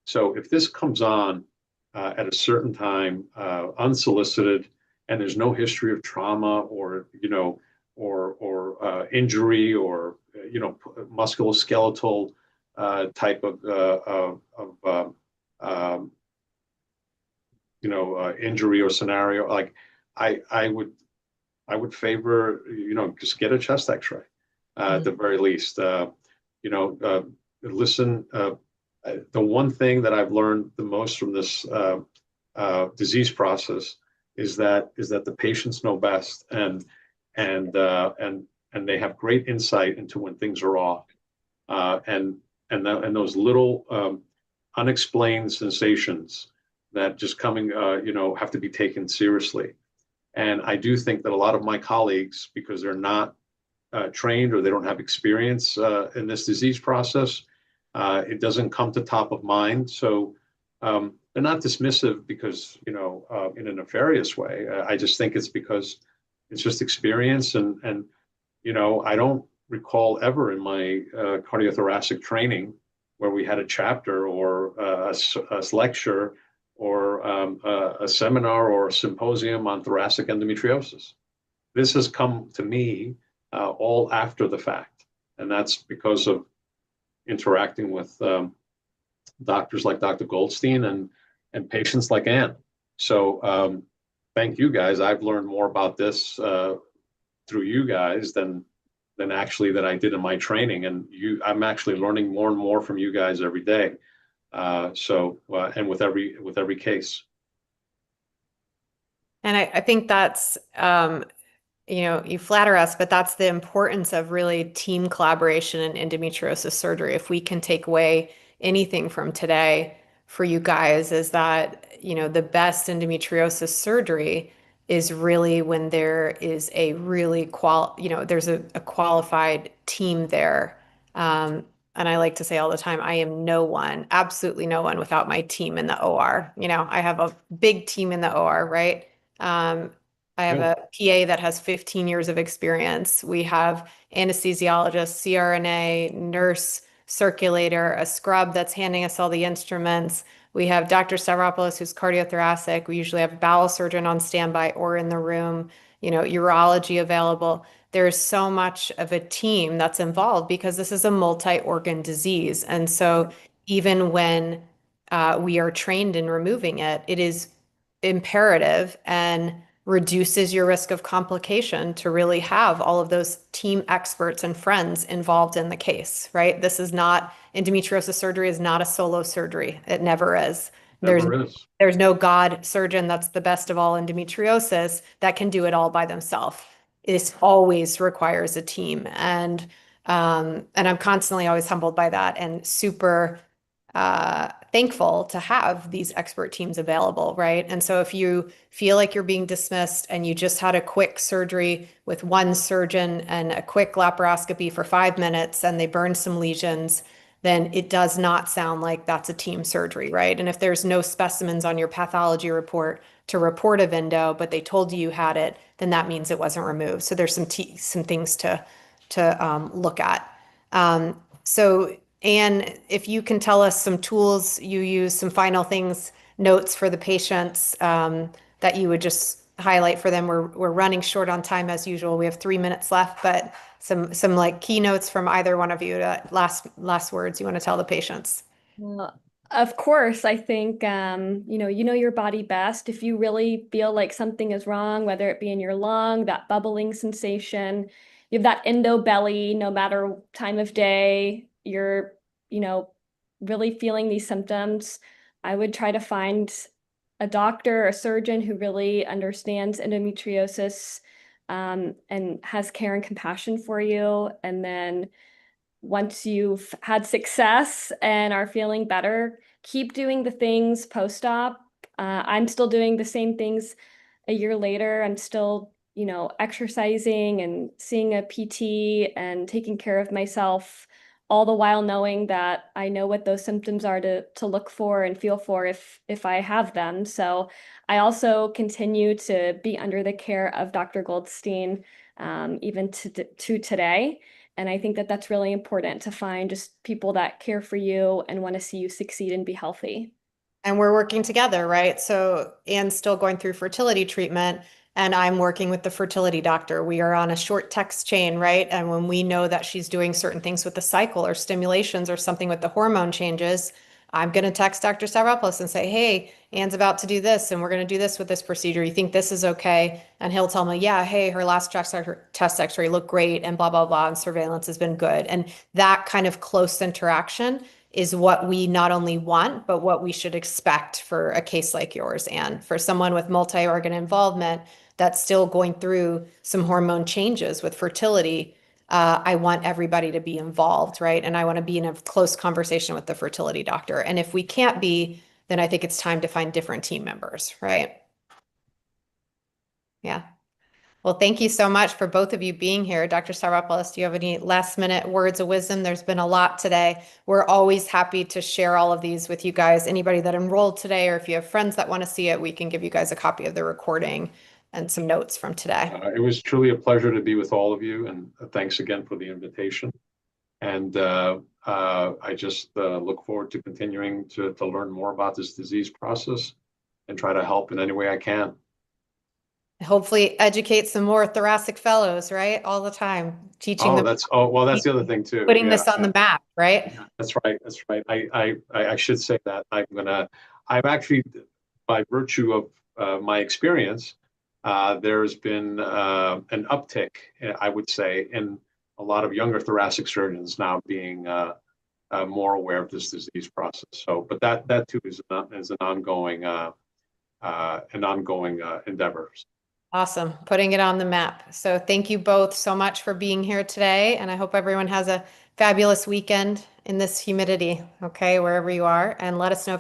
So if this comes on at a certain time, unsolicited, and there's no history of trauma or injury, or musculoskeletal type of injury or scenario, like, I would favor, just get a chest X-ray at the very least. Listen. The one thing that I've learned the most from this disease process is that the patients know best, and they have great insight into when things are off, and those little unexplained sensations that just coming, have to be taken seriously. And I do think that a lot of my colleagues, because they're not trained or they don't have experience in this disease process, it doesn't come to top of mind. So they're not dismissive because, in a nefarious way. I just think it's because it's just experience. And I don't recall ever in my cardiothoracic training where we had a chapter or a lecture or a seminar or a symposium on thoracic endometriosis. This has come to me all after the fact. And that's because of interacting with doctors like Dr. Goldstein and patients like Anne. So thank you guys. I've learned more about this through you guys than actually that I did in my training. And I'm actually learning more and more from you guys every day. And with every case. And I think that's you flatter us, but that's the importance of really team collaboration in endometriosis surgery. If we can take away anything from today for you guys, is that, the best endometriosis surgery is really when there is a really there's a qualified team there. And I like to say all the time, I am no one, absolutely no one without my team in the OR. I have a big team in the OR, right? I have Good. a PA that has 15 years of experience. We have anesthesiologist, CRNA, nurse, circulator, a scrub that's handing us all the instruments. We have Dr. Stavropoulos, who's cardiothoracic. We usually have a bowel surgeon on standby or in the room, urology available. There's so much of a team that's involved because this is a multi-organ disease. And so even when we are trained in removing it, it is imperative and reduces your risk of complication to really have all of those team experts and friends involved in the case, right? Endometriosis surgery is not a solo surgery. It never is. There's Never is. there's no God surgeon that's the best of all endometriosis that can do it all by themselves. It always requires a team. And I'm constantly always humbled by that and super thankful to have these expert teams available, right? And so if you feel like you're being dismissed and you just had a quick surgery with one surgeon and a quick laparoscopy for 5 minutes and they burned some lesions, then it does not sound like that's a team surgery, right? And if there's no specimens on your pathology report to report a endo, but they told you had it, then that means it wasn't removed. So there's some things to look at. So, Anne, if you can tell us some tools you use, some final things, notes for the patients that you would just highlight for them. We're running short on time as usual. We have 3 minutes left, but some like keynotes from either one of you. Last words you want to tell the patients. Well, of course, I think you know your body best. If you really feel like something is wrong, whether it be in your lung, that bubbling sensation, you have that endo belly, no matter time of day, you're, you know, really feeling these symptoms, I would try to find a doctor, a surgeon who really understands endometriosis, and has care and compassion for you. And then once you've had success and are feeling better, keep doing the things post-op. I'm still doing the same things a year later. I'm still, exercising and seeing a PT and taking care of myself, all the while knowing that I know what those symptoms are to look for and feel for if I have them. So I also continue to be under the care of Dr. Goldstein, even to today. And I think that that's really important to find just people that care for you and want to see you succeed and be healthy. And we're working together, right? So Anne's still going through fertility treatment, and I'm working with the fertility doctor. We are on a short text chain, right? And when we know that she's doing certain things with the cycle or stimulations or something with the hormone changes, I'm going to text Dr. Stavropoulos and say, hey, Anne's about to do this, and we're going to do this with this procedure. You think this is okay? And he'll tell me, yeah, hey, her last chest x-ray looked great, and blah, blah, blah, and surveillance has been good. And that kind of close interaction is what we not only want, but what we should expect for a case like yours. And for someone with multi-organ involvement that's still going through some hormone changes with fertility, I want everybody to be involved, right? And I want to be in a close conversation with the fertility doctor. And if we can't be, then I think it's time to find different team members, right? Yeah. Well, thank you so much for both of you being here. Dr. Stavropoulos, do you have any last minute words of wisdom? There's been a lot today. We're always happy to share all of these with you guys. Anybody that enrolled today, or if you have friends that want to see it, we can give you guys a copy of the recording and some notes from today. It was truly a pleasure to be with all of you, and thanks again for the invitation. And I just look forward to continuing to learn more about this disease process and try to help in any way I can. Hopefully educate some more thoracic fellows, right? All the time, teaching them, That's the other thing too. putting Yeah, this on the map, right? that's right. That's right. I should say that I'm actually, by virtue of my experience, there's been an uptick, I would say, in a lot of younger thoracic surgeons now being more aware of this disease process. So, but that too is an ongoing endeavor. Awesome. Putting it on the map. So thank you both so much for being here today. And I hope everyone has a fabulous weekend in this humidity, okay, wherever you are. And let us know